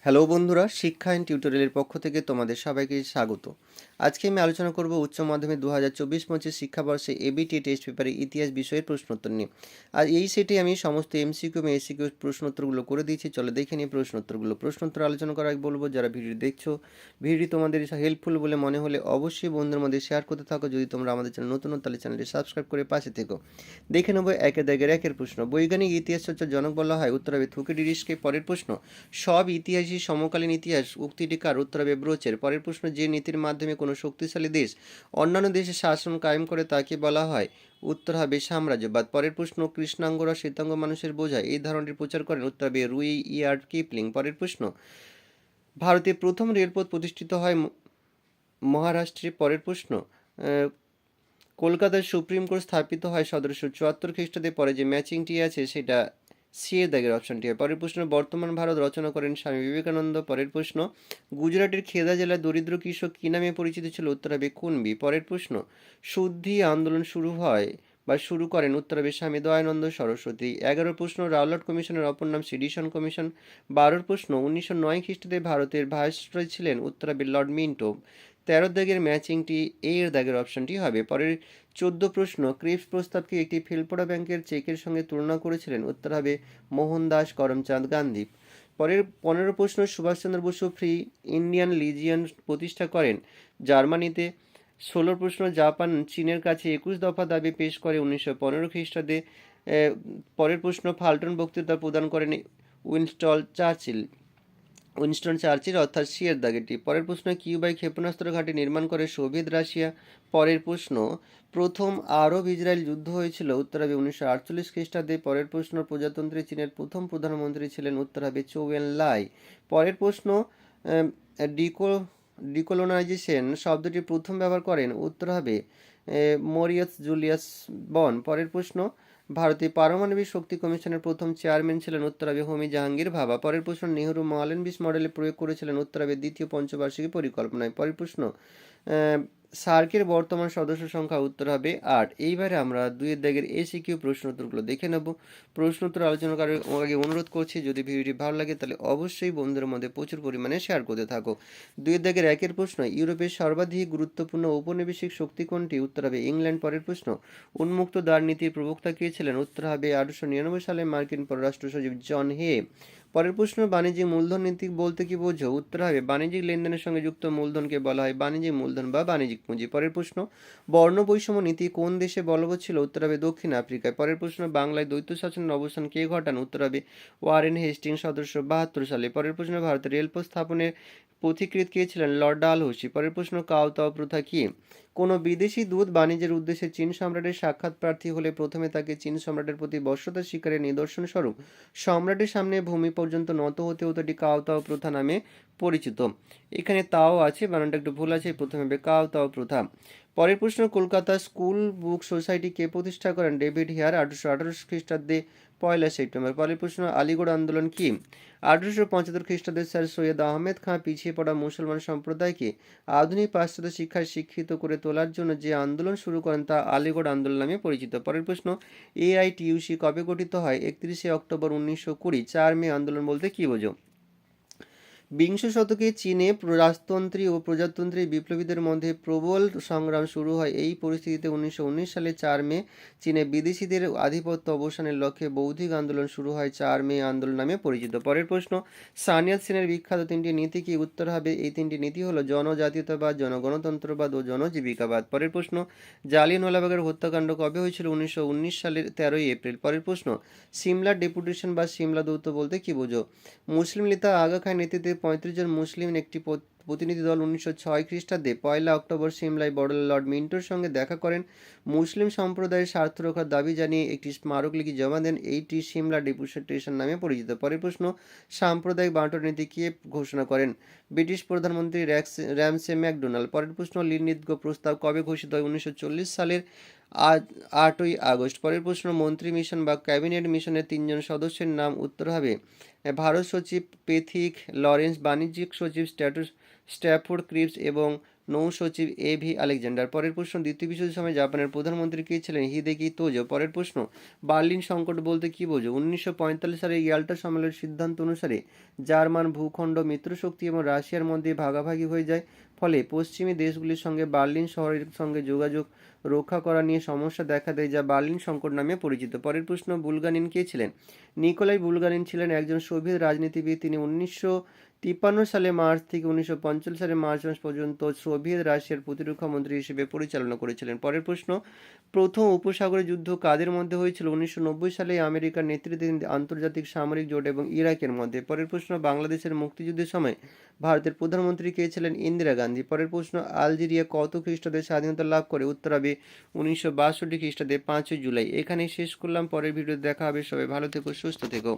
Hello বন্ধুরা, শিক্ষা and টিউটোরিয়ালের পক্ষ থেকে তোমাদের সবাইকে স্বাগত। আজকে আমি আলোচনা করব উচ্চ মাধ্যমিক 2024-25 শিক্ষাবর্ষে এবিটি টেস্ট পেপারে ইতিহাস বিষয়ের প্রশ্নোত্তর নিয়ে। আর এই সেটে আমি সমস্ত এমসিকিউ এবং এসিকিউ প্রশ্নোত্তরগুলো করে দিয়েছি। চলো দেখে নিই প্রশ্নোত্তর আলোচনা করার আগে বলবো, যারা ভিডিও দেখছো, ভিডিওটি তোমাদের হেল্পফুল বলে মনে হলে অবশ্যই বন্ধুদের মধ্যে শেয়ার করতে থাকো। যদি তোমরা আমাদের চ্যানেল নতুন হও তাহলে চ্যানেলটি সাবস্ক্রাইব করে পাশে থেকো। দেখে নেবো একের দাগের একের প্রশ্ন। বৈজ্ঞানিক ইতিহাস চর্চার জনক বলা হয়? উত্তর হবে থুকিডিডিসকে। পরের প্রশ্ন, সব ইতিহাসই সমকালীন ইতিহাস উক্তিটি কার? উত্তর হবে ব্রোচের। পরের প্রশ্ন, যে নীতির মাধ্যমে কোনো শক্তিশালী দেশ অন্যান্য দেশের শাসন কায়েম করে তাকে বলা হয়? উত্তর হবে সাম্রাজ্যবাদ। পরের প্রশ্ন, কৃষ্ণাঙ্গরা শ্বেতাঙ্গ মানুষের বোঝায় এই ধারণাটির প্রচার করেন? উত্তর হবে রুই ইয়ার্ড কিপলিং। পরের প্রশ্ন, ভারতে প্রথম রেলপথ প্রতিষ্ঠিত হয় মহারাষ্ট্রে। পরের প্রশ্ন, কলকাতার সুপ্রিম কোর্ট স্থাপিত হয় 1774 খ্রিস্টাব্দে। পরে যে ম্যাচিংটি আছে সেটা সি এর দাগের অপশনটি হয়। পরের প্রশ্ন, বর্তমান ভারত রচনা করেন স্বামী বিবেকানন্দ। পরের প্রশ্ন, গুজরাটের খেদা জেলার দরিদ্র কৃষক কী নামে পরিচিত ছিল? উত্তর হবে কুনবি। পরের প্রশ্ন, শুদ্ধি আন্দোলন শুরু করেন? উত্তর হবে স্বামী দয়ানন্দ সরস্বতী। 11 প্রশ্ন, রাওলাট কমিশনের অপর নাম সেডিশন কমিশন। 12 প্রশ্ন, 1909 খ্রিস্টাব্দে ভারতের ভাইসরয় ছিলেন? উত্তর হবে লর্ড মিন্টো। 13 দাগের ম্যাচিংটি এ এর দাগের অপশনটি হবে। পরের 14 প্রশ্ন, ক্রিপস প্রস্তাবকে একটি ফেলপোড়া ব্যাংকের চেকের সঙ্গে তুলনা করেছিলেন? উত্তর হবে মোহনদাস করমচাঁদ গান্ধী। পরের 15 প্রশ্ন, Subhash Chandra Bose free Indian legion প্রতিষ্ঠা করেন জার্মানিতে। 16 প্রশ্ন, জাপান চীনের কাছে 21 দফা দাবি পেশ করে 1915 খ্রিস্টাব্দে। পরের প্রশ্ন, ফাল্টন বক্তৃতা প্রদান করেন উইনস্টন চার্চিল অর্থাৎ সি এর দাগেরটি। পরের প্রশ্ন, কিউবায় ক্ষেপণাস্ত্র ঘাঁটি নির্মাণ করে সোভিয়েত রাশিয়া। পরের প্রশ্ন, প্রথম আরব ইসরায়েল যুদ্ধ হয়েছিল? উত্তর হবে 1948 খ্রিস্টাব্দে। পরের প্রশ্ন, প্রজাতন্ত্রী চীনের প্রথম প্রধানমন্ত্রী ছিলেন? উত্তর হবে চৌ এন লাই। পরের প্রশ্ন, ডিকো ডিকোলোনাইজেশন শব্দটি প্রথম ব্যবহার করেন? উত্তর হবে মরিয়াস জুলিয়াস বন। পরের প্রশ্ন, ভারতীয় পারমাণবিক শক্তি কমিশনের প্রথম চেয়ারম্যান ছিলেন? উত্তর হবে হোমি জাহাঙ্গীর ভাবা। পরের প্রশ্ন, নেহরু মহালেনবিস মডেলে প্রয়োগ করেছিলেন? উত্তর হবে দ্বিতীয় পঞ্চবার্ষিকী পরিকল্পনায়। পরের প্রশ্ন, সার্কের বর্তমান সদস্য সংখ্যা? উত্তর হবে 8। এইবারে আমরা দুইয়ের দাগের এসিকিউ প্রশ্ন উত্তরগুলো দেখে নেব। প্রশ্ন উত্তর আলোচনা করার আগে অনুরোধ করছি, যদি ভিডিওটি ভালো লাগে তাহলে অবশ্যই বন্ধুদের মধ্যে প্রচুর পরিমাণে শেয়ার করতে থাকো। দুইয়ের দাগের একের প্রশ্ন, ইউরোপের সর্বাধিক গুরুত্বপূর্ণ ঔপনিবেশিক শক্তি কোনটি? উত্তর হবে ইংল্যান্ড। পরের প্রশ্ন, উন্মুক্ত দ্বার নীতির প্রবক্তা কে ছিলেন? উত্তর হবে 1899 সালে মার্কিন পররাষ্ট্র সচিব জন হে। পরের প্রশ্ন, বাণিজ্যিক মূলধন নীতি বলতে কি বোঝো? উত্তর হবে বাণিজ্যিক লেনদেনের সঙ্গে যুক্ত মূলধনকে বলা হয় বাণিজ্যিক মূলধন বা বাণিজ্যিক পুঁজি। পরের প্রশ্ন, বর্ণ বৈষম্য নীতি কোন দেশে বলবৎ ছিল? উত্তর হবে দক্ষিণ আফ্রিকায়। পরের প্রশ্ন, বাংলায় দ্বৈত শাসনের অবসান কে ঘটান? উত্তর হবে ওয়ারেন হেস্টিং 1772 সালে। পরের প্রশ্ন, ভারতের রেলপথ স্থাপনের পথিকৃৎ কে ছিলেন? লর্ড ডালহৌসি। পরের প্রশ্ন, কাউতাও প্রথা কি? কোনো বিদেশি দূত বাণিজ্যের উদ্দেশ্যে চীন সম্রাটের সাক্ষাৎ প্রার্থী হলে প্রথমে তাকে চীন সম্রাটের প্রতি বশ্যতা স্বীকারের নিদর্শন স্বরূপ সম্রাটের সামনে ভূমি পর্যন্ত নত হতে হতো। এটি কাউতাও প্রথা নামে পরিচিত। এখানে তাও আছে, বানানটা একটু ভুল আছে, প্রথমে হবে কাউতাও প্রথা। পরের প্রশ্ন, কলকাতা স্কুল বুক সোসাইটি কে প্রতিষ্ঠা করেন? ডেভিড হেয়ার 1818 খ্রিস্টাব্দে 1 সেপ্টেম্বর। পরের প্রশ্ন, আলিগড় আন্দোলন কি? 1875 খ্রিস্টাব্দে স্যার সৈয়দ আহমেদ খাঁ পিছিয়ে পড়া মুসলমান সম্প্রদায়কে আধুনিক পাশ্চাত্য শিক্ষায় শিক্ষিত করে তোলার জন্য যে আন্দোলন শুরু করেন তা আলিগড় আন্দোলন নামে পরিচিত। পরের প্রশ্ন, এআইটিইউসি কবে গঠিত হয়? 31 অক্টোবর 1920। 4 মে আন্দোলন বলতে কি বোঝো? বিংশ শতকে চীনে রাজতন্ত্রী ও প্রজাতন্ত্রী বিপ্লবীদের মধ্যে প্রবল সংগ্রাম শুরু হয়। এই পরিস্থিতিতে 1919 সালে 4 মে চীনে বিদেশিদের আধিপত্য অবসানের লক্ষ্যে বৌদ্ধিক আন্দোলন শুরু হয়। 4 মে আন্দোলন নামে পরিচিত। পরের প্রশ্ন, সানিয়াত সেনের বিখ্যাত 3টি নীতি কি? উত্তর হবে এই 3টি নীতি হলো জনজাতীয়তাবাদ, জনগণতন্ত্রবাদ ও জনজীবিকাবাদ। পরের প্রশ্ন, জালিয়ানওয়ালাবাগের হত্যাকাণ্ড কবে হয়েছিল? 1919 সালের 13 এপ্রিল। পরের প্রশ্ন, সিমলা ডেপুটেশন বা সিমলা দৌত্য বলতে কি বোঝো? মুসলিম নেতা আগা খান নেতৃত্বে 35 জন মুসলিম একটি প্রতিনিধি দল 1906 খ্রিস্টাব্দে 1 অক্টোবর সিমলায় বড় লর্ড মিন্টোর সঙ্গে দেখা করেন। মুসলিম সম্প্রদায়ের স্বার্থ রক্ষার দাবি জানিয়ে একটি স্মারকলিপি জমা দেন। এইটি সিমলা ডেপুটেশন নামে পরিচিত। পরের প্রশ্ন, সাম্প্রদায়িক বাঁটন নীতি কে ঘোষণা করেন? ব্রিটিশ প্রধানমন্ত্রী র্যামসে ম্যাকডোনাল্ড। পরের প্রশ্ন, লিনিৎগ প্রস্তাব কবে ঘোষিত হয়? 1940 সালের 8ই আগস্ট। পরের প্রশ্ন, মন্ত্রী মিশন বা ক্যাবিনেট মিশনের 3 জন সদস্যের নাম? উত্তর হবে ভারত সচিব পেথিক লরেন্স, বাণিজ্যিক সচিব স্ট্যাফোর্ড ক্রিপস এবং নৌ সচিব এভি আলেকজান্ডার। পরের প্রশ্ন, দ্বিতীয় বিশ্বযুদ্ধের সময় জাপানের প্রধানমন্ত্রী কে ছিলেন? হিদেকি তোজো। পরের প্রশ্ন, বার্লিন সংকট বলতে কী বোঝো? 1945 সালে ইয়াল্টা সম্মেলনের সিদ্ধান্ত অনুসারে জার্মান ভূখণ্ড মিত্রশক্তি এবং রাশিয়ার মধ্যে ভাগাভাগি হয়ে যায়, ফলে পশ্চিমী দেশগুলির সঙ্গে বার্লিন শহরের সঙ্গে যোগাযোগ রক্ষা করা নিয়ে সমস্যা দেখা দেয়, যা বার্লিন সংকট নামে পরিচিত। পরের প্রশ্ন, বুলগারিন কে ছিলেন? নিকোলাই বুলগারিন ছিলেন একজন সোভিয়েত রাজনীতিবিদ। তিনি 1953 সালে মার্চ থেকে 1945 সালে মার্চ মাস পর্যন্ত সোভিয়েত রাশিয়ার প্রতিরক্ষা মন্ত্রী হিসেবে পরিচালনা করেছিলেন। পরের প্রশ্ন, প্রথম উপসাগরীয় যুদ্ধ কাদের মধ্যে হয়েছিল? 1990 সালে আমেরিকার নেতৃত্বাধীন আন্তর্জাতিক সামরিক জোট এবং ইরাকের মধ্যে। পরের প্রশ্ন, বাংলাদেশের মুক্তিযুদ্ধের সময় ভারতের প্রধানমন্ত্রী কে ছিলেন? ইন্দিরা গান্ধী। পরের প্রশ্ন, আলজেরিয়া কত খ্রিস্টাব্দে স্বাধীনতা লাভ করে? উত্তর হবে 1962 খ্রিস্টাব্দে 5ই জুলাই। এখানেই শেষ করলাম। পরের ভিডিওতে দেখা হবে। সবাই ভালো থেকো, সুস্থ থেকো।